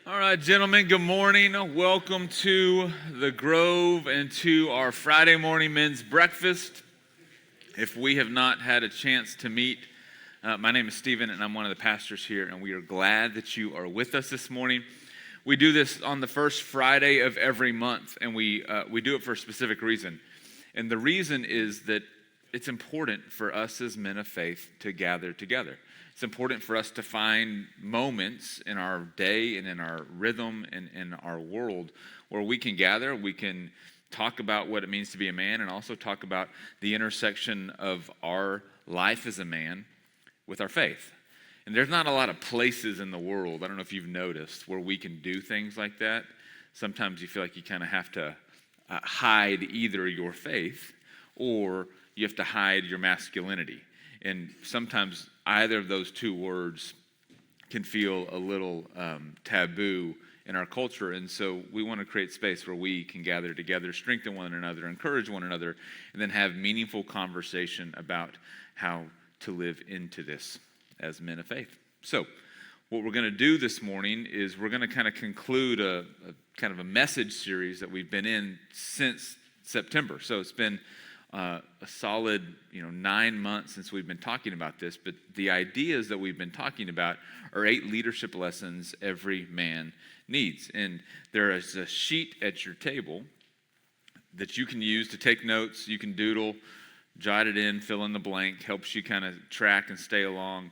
All right, gentlemen, good morning. Welcome to the Grove and to our Friday morning men's breakfast. If we have not had a chance to meet, my name is Stephen and I'm one of the pastors here, and we are glad that you are with us this morning. We do this on the first Friday of every month, and we do it for a specific reason. And the reason is that it's important for us as men of faith to gather together. It's important for us to find moments in our day and in our rhythm and in our world where we can gather, we can talk about what it means to be a man, and also talk about the intersection of our life as a man with our faith. And there's not a lot of places in the world, I don't know if you've noticed, where we can do things like that. Sometimes you feel like you kind of have to hide either your faith or you have to hide your masculinity. And sometimes either of those two words can feel a little taboo in our culture. And so we want to create space where we can gather together, strengthen one another, encourage one another, and then have meaningful conversation about how to live into this as men of faith. So what we're going to do this morning is we're going to kind of conclude a kind of a message series that we've been in since September. So it's been a solid 9 months since we've been talking about this, but the ideas that we've been talking about are 8 leadership lessons every man needs. And there is a sheet at your table that you can use to take notes. You can doodle, jot it in, fill in the blank, helps you kind of track and stay along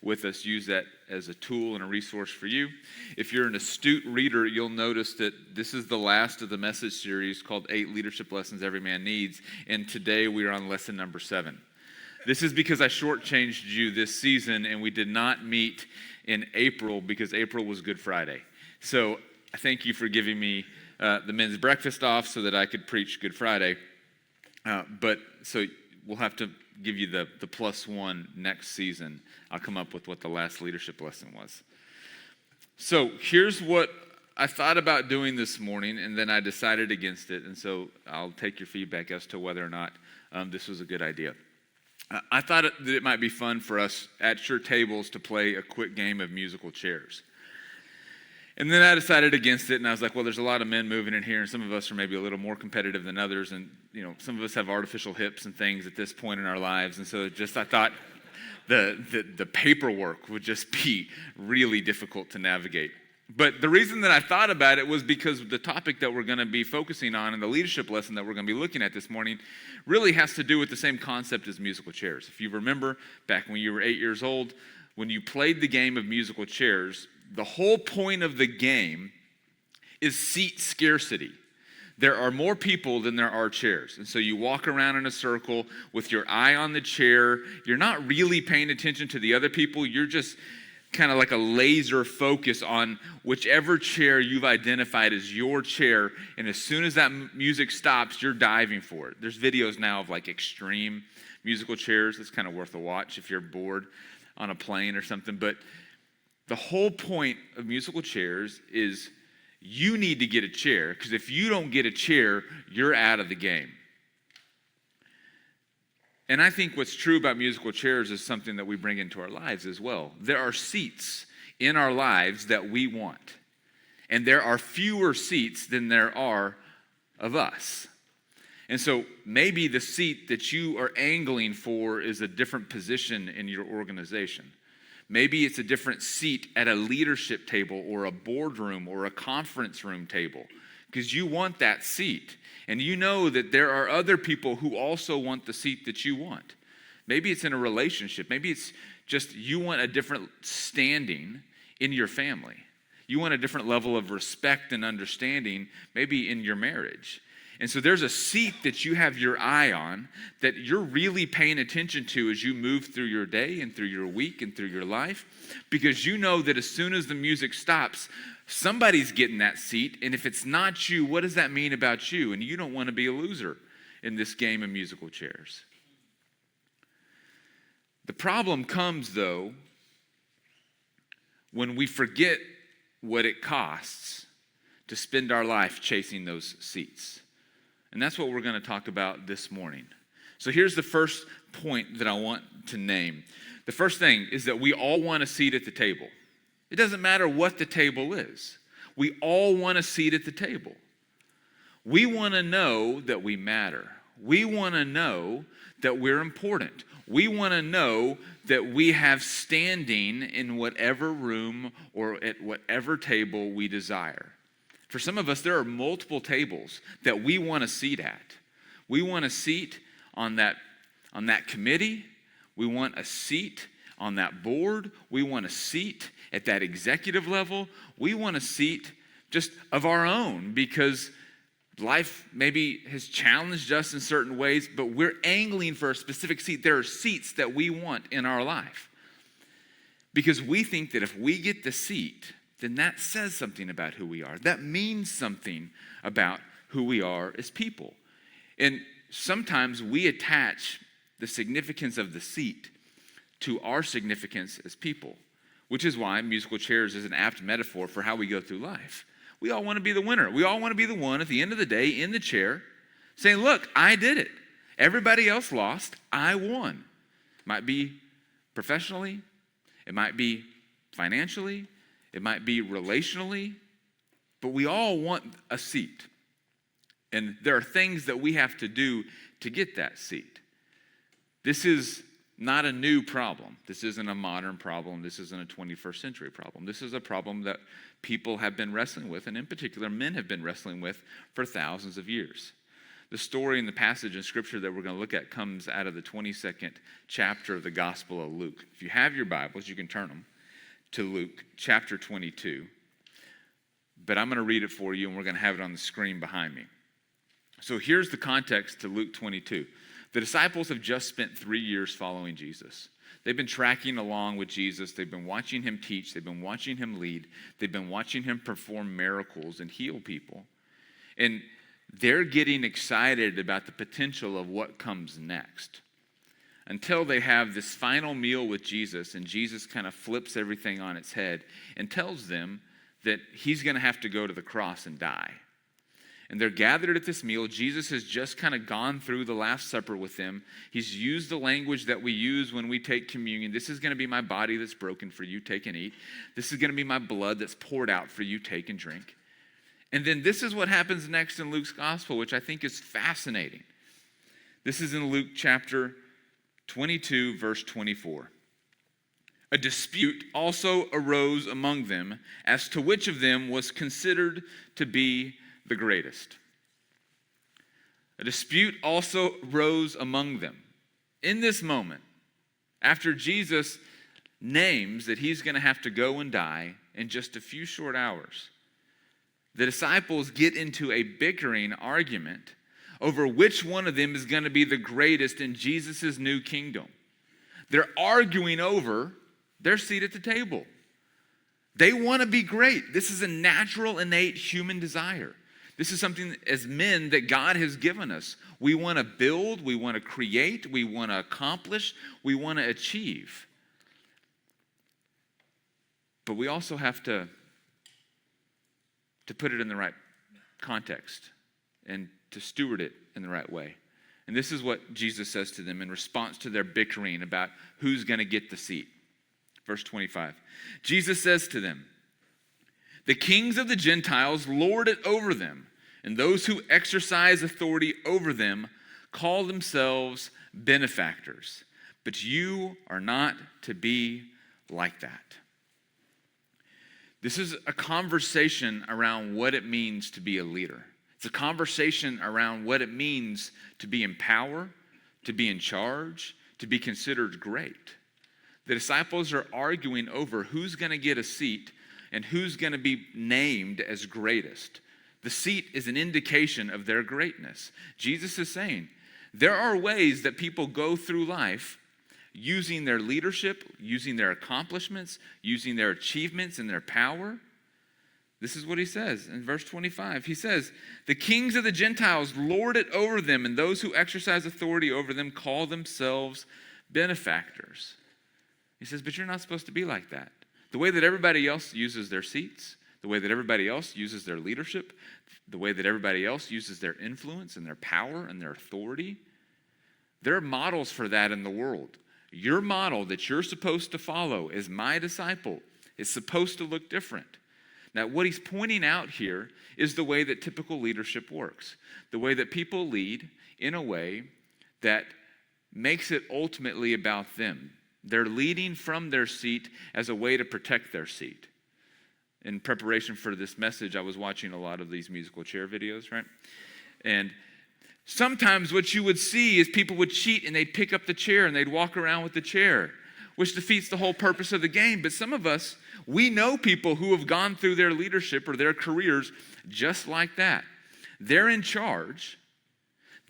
with us. Use that as a tool and a resource for you. If you're an astute reader, you'll notice that this is the last of the message series called 8 Leadership Lessons Every Man Needs, and today we are on lesson number 7. This is because I shortchanged you this season, and we did not meet in April because April was Good Friday. So I thank you for giving me the men's breakfast off so that I could preach Good Friday. But so we'll have to give you the +1 next season. I'll come up with what the last leadership lesson was. So here's what I thought about doing this morning, and then I decided against it. And so I'll take your feedback as to whether or not this was a good idea. I thought that it might be fun for us at your tables to play a quick game of musical chairs. And then I decided against it, and I was like, well, there's a lot of men moving in here, and some of us are maybe a little more competitive than others, and some of us have artificial hips and things at this point in our lives, and so I thought the paperwork would just be really difficult to navigate. But the reason that I thought about it was because the topic that we're going to be focusing on and the leadership lesson that we're going to be looking at this morning really has to do with the same concept as musical chairs. If you remember, back when you were 8 years old, when you played the game of musical chairs, the whole point of the game is seat scarcity. There are more people than there are chairs. And so you walk around in a circle with your eye on the chair. You're not really paying attention to the other people. You're just kind of like a laser focus on whichever chair you've identified as your chair. And as soon as that music stops, you're diving for it. There's videos now of like extreme musical chairs. It's kind of worth a watch if you're bored on a plane or something. But the whole point of musical chairs is you need to get a chair, because if you don't get a chair, you're out of the game. And I think what's true about musical chairs is something that we bring into our lives as well. There are seats in our lives that we want, and there are fewer seats than there are of us. And so maybe the seat that you are angling for is a different position in your organization. Maybe it's a different seat at a leadership table or a boardroom or a conference room table, because you want that seat. And you know that there are other people who also want the seat that you want. Maybe it's in a relationship. Maybe it's just you want a different standing in your family. You want a different level of respect and understanding, maybe in your marriage. And so there's a seat that you have your eye on that you're really paying attention to as you move through your day and through your week and through your life, because you know that as soon as the music stops, somebody's getting that seat. And if it's not you, what does that mean about you? And you don't want to be a loser in this game of musical chairs. The problem comes, though, when we forget what it costs to spend our life chasing those seats. And that's what we're going to talk about this morning. So here's the first point that I want to name. The first thing is that we all want a seat at the table. It doesn't matter what the table is. We all want a seat at the table. We want to know that we matter. We want to know that we're important. We want to know that we have standing in whatever room or at whatever table we desire. For some of us, there are multiple tables that we want a seat at. We want a seat on that committee. We want a seat on that board. We want a seat at that executive level. We want a seat just of our own because life maybe has challenged us in certain ways, but we're angling for a specific seat. There are seats that we want in our life because we think that if we get the seat, then that says something about who we are. That means something about who we are as people. And sometimes we attach the significance of the seat to our significance as people, which is why musical chairs is an apt metaphor for how we go through life. We all want to be the winner. We all want to be the one at the end of the day in the chair saying, look, I did it. Everybody else lost. I won. It might be professionally. It might be financially. It might be relationally. But we all want a seat. And there are things that we have to do to get that seat. This is not a new problem. This isn't a modern problem. This isn't a 21st century problem. This is a problem that people have been wrestling with, and in particular, men have been wrestling with for thousands of years. The story in the passage in Scripture that we're going to look at comes out of the 22nd chapter of the Gospel of Luke. If you have your Bibles, you can turn them to Luke chapter 22. But I'm going to read it for you, and we're going to have it on the screen behind me. So here's the context to Luke 22. The disciples have just spent 3 years following Jesus. They've been tracking along with Jesus. They've been watching him teach. They've been watching him lead. They've been watching him perform miracles and heal people. And they're getting excited about the potential of what comes next until they have this final meal with Jesus, and Jesus kind of flips everything on its head and tells them that he's going to have to go to the cross and die. And they're gathered at this meal. Jesus has just kind of gone through the Last Supper with them. He's used the language that we use when we take communion. This is going to be my body that's broken for you, take and eat. This is going to be my blood that's poured out for you, take and drink. And then this is what happens next in Luke's gospel, which I think is fascinating. This is in Luke chapter 22, verse 24. A dispute also arose among them as to which of them was considered to be the greatest. A dispute also rose among them. In this moment, after Jesus names that he's going to have to go and die in just a few short hours, the disciples get into a bickering argument over which one of them is going to be the greatest in Jesus' new kingdom. They're arguing over their seat at the table. They want to be great. This is a natural, innate human desire. This is something as men that God has given us. We want to build, we want to create, we want to accomplish, we want to achieve. But we also have to put it in the right context and to steward it in the right way. And this is what Jesus says to them in response to their bickering about who's going to get the seat. Verse 25. Jesus says to them, "The kings of the Gentiles lord it over them, and those who exercise authority over them call themselves benefactors. But you are not to be like that." This is a conversation around what it means to be a leader. It's a conversation around what it means to be in power, to be in charge, to be considered great. The disciples are arguing over who's going to get a seat and who's going to be named as greatest. The seat is an indication of their greatness. Jesus is saying there are ways that people go through life using their leadership, using their accomplishments, using their achievements and their power. This is what he says in verse 25. He says, "The kings of the Gentiles lord it over them, and those who exercise authority over them call themselves benefactors." He says, but you're not supposed to be like that. The way that everybody else uses their seats, the way that everybody else uses their leadership, the way that everybody else uses their influence and their power and their authority, there are models for that in the world. Your model that you're supposed to follow as my disciple is supposed to look different. Now, what he's pointing out here is the way that typical leadership works, the way that people lead in a way that makes it ultimately about them. They're leading from their seat as a way to protect their seat. In preparation for this message, I was watching a lot of these musical chair videos, right? And sometimes what you would see is people would cheat and they'd pick up the chair and they'd walk around with the chair, which defeats the whole purpose of the game. But some of us, we know people who have gone through their leadership or their careers just like that. They're in charge,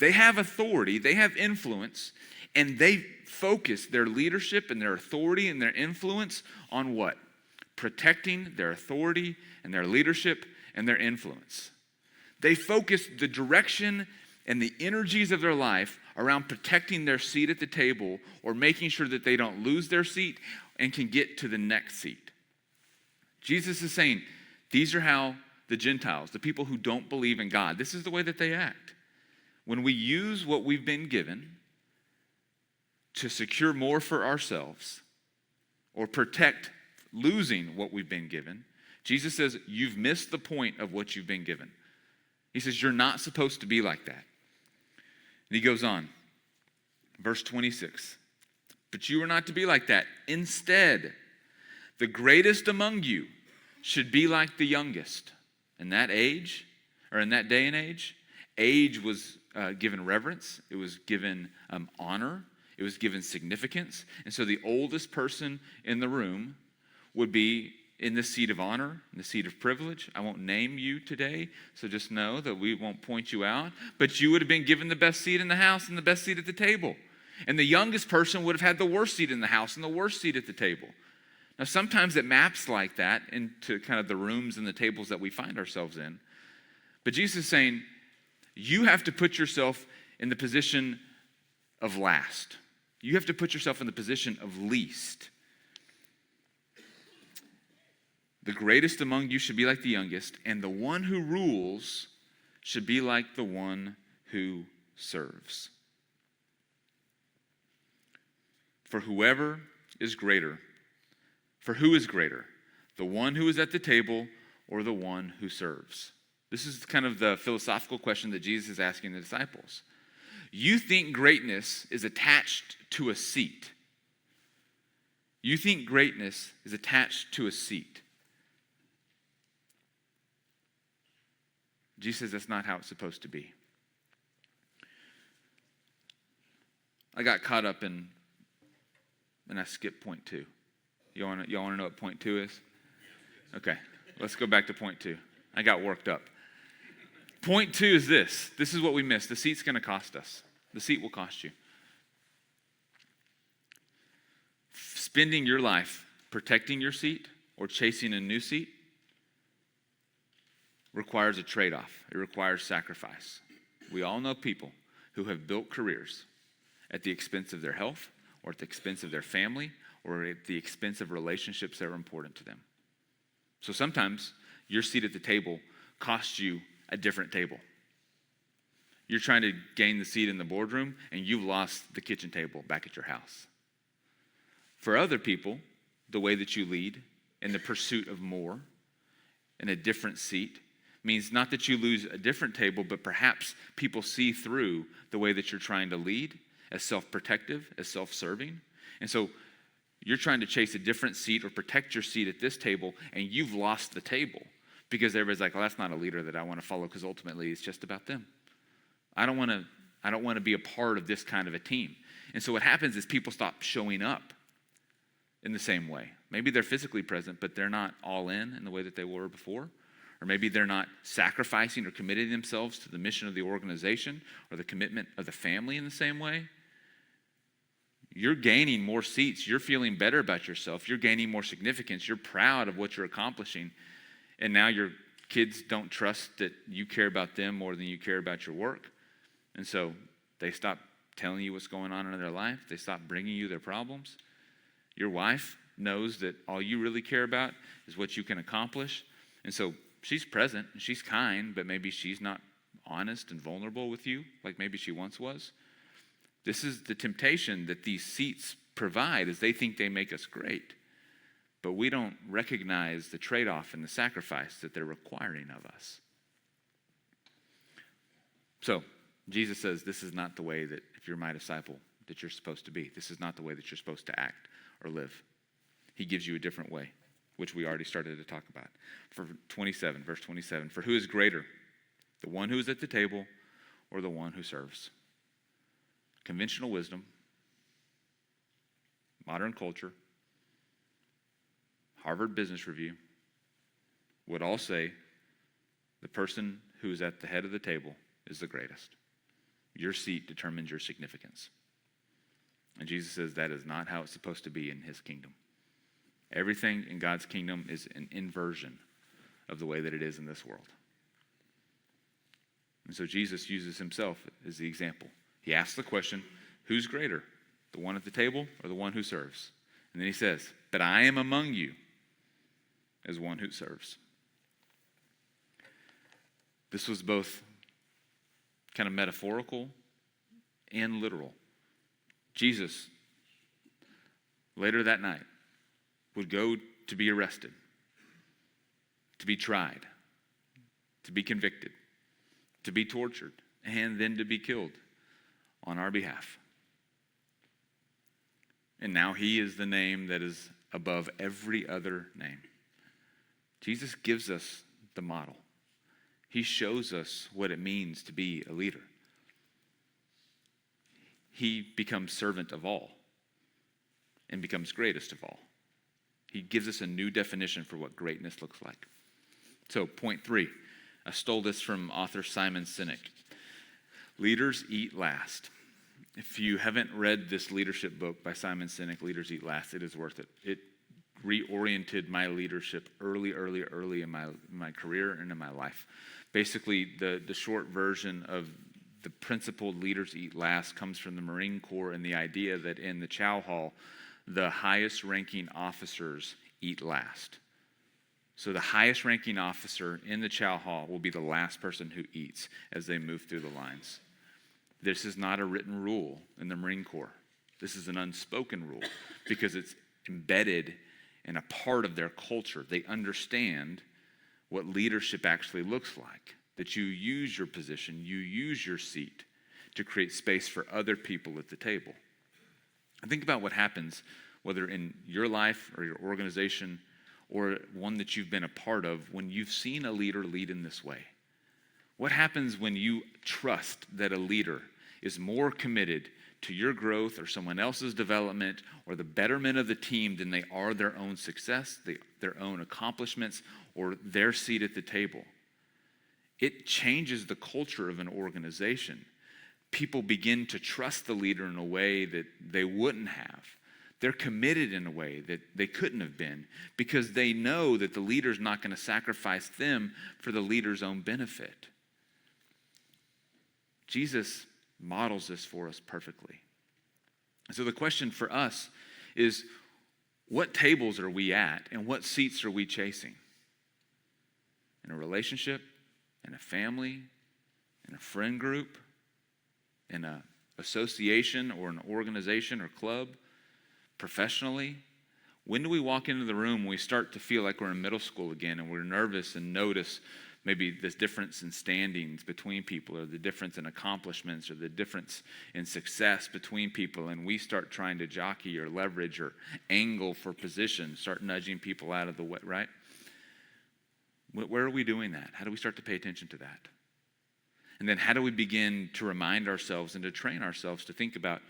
they have authority, they have influence, and they focus their leadership and their authority and their influence on what? Protecting their authority and their leadership and their influence. They focus the direction and the energies of their life around protecting their seat at the table or making sure that they don't lose their seat and can get to the next seat. Jesus is saying, these are how the Gentiles, the people who don't believe in God, this is the way that they act. When we use what we've been given to secure more for ourselves or protect losing what we've been given, Jesus says, you've missed the point of what you've been given. He says, you're not supposed to be like that. And he goes on, verse 26, but you are not to be like that. Instead, the greatest among you should be like the youngest. In that age, or in that day and age was given reverence. It was given honor. It was given significance. And so the oldest person in the room would be in the seat of honor, in the seat of privilege. I won't name you today, so just know that we won't point you out. But you would have been given the best seat in the house and the best seat at the table. And the youngest person would have had the worst seat in the house and the worst seat at the table. Now, sometimes it maps like that into kind of the rooms and the tables that we find ourselves in. But Jesus is saying, you have to put yourself in the position of last. You have to put yourself in the position of least. The greatest among you should be like the youngest, and the one who rules should be like the one who serves. For whoever is greater, for who is greater, the one who is at the table or the one who serves? This is kind of the philosophical question that Jesus is asking the disciples. You think greatness is attached to a seat. You think greatness is attached to a seat. Jesus says that's not how it's supposed to be. I got caught up in, and I skipped point 2. Y'all want to know what point 2 is? Okay, let's go back to point 2. I got worked up. Point 2 is this. This is what we missed. The seat's going to cost us. The seat will cost you. Spending your life protecting your seat or chasing a new seat requires a trade-off. It requires sacrifice. We all know people who have built careers at the expense of their health or at the expense of their family or at the expense of relationships that are important to them. So sometimes your seat at the table costs you a different table. You're trying to gain the seat in the boardroom and you've lost the kitchen table back at your house. For other people, the way that you lead in the pursuit of more in a different seat means not that you lose a different table, but perhaps people see through the way that you're trying to lead as self-protective, as self-serving. And so you're trying to chase a different seat or protect your seat at this table, and you've lost the table because everybody's like, well, that's not a leader that I want to follow because ultimately it's just about them. I don't want to be a part of this kind of a team. And so what happens is people stop showing up in the same way. Maybe they're physically present, but they're not all in the way that they were before. Or maybe they're not sacrificing or committing themselves to the mission of the organization or the commitment of the family in the same way. You're gaining more seats. You're feeling better about yourself. You're gaining more significance. You're proud of what you're accomplishing. And now your kids don't trust that you care about them more than you care about your work. And so they stop telling you what's going on in their life. They stop bringing you their problems. Your wife knows that all you really care about is what you can accomplish. And so she's present and she's kind, but maybe she's not honest and vulnerable with you like maybe she once was. This is the temptation that these seats provide, is they think they make us great. but we don't recognize the trade-off and the sacrifice that they're requiring of us. So Jesus says this is not the way that, if you're my disciple, that you're supposed to be. This is not the way that you're supposed to act or live. He gives you a different way, which we already started to talk about. For verse 27, for who is greater, the one who is at the table or the one who serves? Conventional wisdom, modern culture, Harvard Business Review would all say the person who is at the head of the table is the greatest. Your seat determines your significance. And Jesus says that is not how it's supposed to be in his kingdom. Everything in God's kingdom is an inversion of the way that it is in this world. And so Jesus uses himself as the example. He asks the question, who's greater, the one at the table or the one who serves? And then he says, but I am among you as one who serves. This was both kind of metaphorical and literal. Jesus, later that night, would go to be arrested, to be tried, to be convicted, to be tortured, and then to be killed on our behalf. And now he is the name that is above every other name. Jesus gives us the model. He shows us what it means to be a leader. He becomes servant of all and becomes greatest of all. He gives us a new definition for what greatness looks like. So, point 3, I stole this from author Simon Sinek. Leaders eat last. If you haven't read this leadership book by Simon Sinek, Leaders Eat Last, it is worth it. It reoriented my leadership early in my career and in my life. Basically, the short version of the principle leaders eat last comes from the Marine Corps and the idea that in the chow hall, the highest ranking officers eat last. So the highest ranking officer in the chow hall will be the last person who eats as they move through the lines. This is not a written rule in the Marine Corps. This is an unspoken rule because it's embedded in a part of their culture. They understand what leadership actually looks like, that you use your position, you use your seat to create space for other people at the table. And think about what happens, whether in your life or your organization or one that you've been a part of, when you've seen a leader lead in this way. What happens when you trust that a leader is more committed to your growth or someone else's development or the betterment of the team than they are their own success, their own accomplishments, or their seat at the table? It changes the culture of an organization. People begin to trust the leader in a way that they wouldn't have. They're committed in a way that they couldn't have been because they know that the leader's not going to sacrifice them for the leader's own benefit. Jesus models this for us perfectly. So the question for us is, what tables are we at and what seats are we chasing? In a relationship, in a family, in a friend group, in an association or an organization or club, professionally? When do we walk into the room and we start to feel like we're in middle school again and we're nervous and notice maybe this difference in standings between people or the difference in accomplishments or the difference in success between people, and we start trying to jockey or leverage or angle for position, start nudging people out of the way, right? Where are we doing that? How do we start to pay attention to that? And then how do we begin to remind ourselves and to train ourselves to think about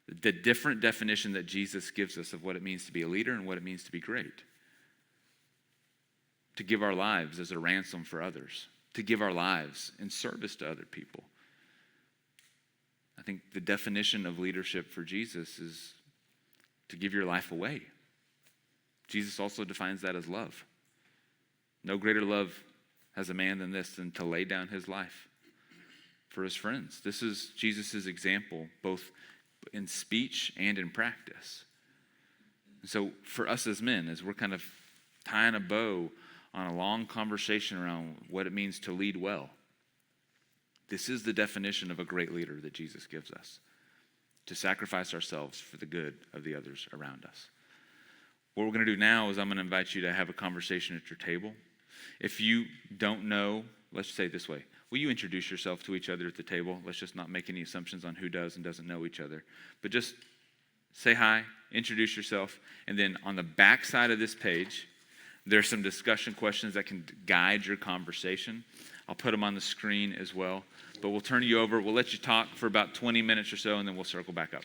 the different definition that Jesus gives us of what it means to be a leader and what it means to be great? To give our lives as a ransom for others, to give our lives in service to other people. I think the definition of leadership for Jesus is to give your life away. Jesus also defines that as love. No greater love has a man than this, than to lay down his life for his friends. This is Jesus' example, both in speech and in practice. So for us as men, as we're kind of tying a bow on a long conversation around what it means to lead well, this is the definition of a great leader that Jesus gives us: to sacrifice ourselves for the good of the others around us. What we're going to do now is I'm going to invite you to have a conversation at your table. If you don't know, let's say it this way. Will you introduce yourself to each other at the table? Let's just not make any assumptions on who does and doesn't know each other. But just say hi, introduce yourself, and then on the back side of this page, there's some discussion questions that can guide your conversation. I'll put them on the screen as well. But we'll turn you over. We'll let you talk for about 20 minutes or so, and then we'll circle back up.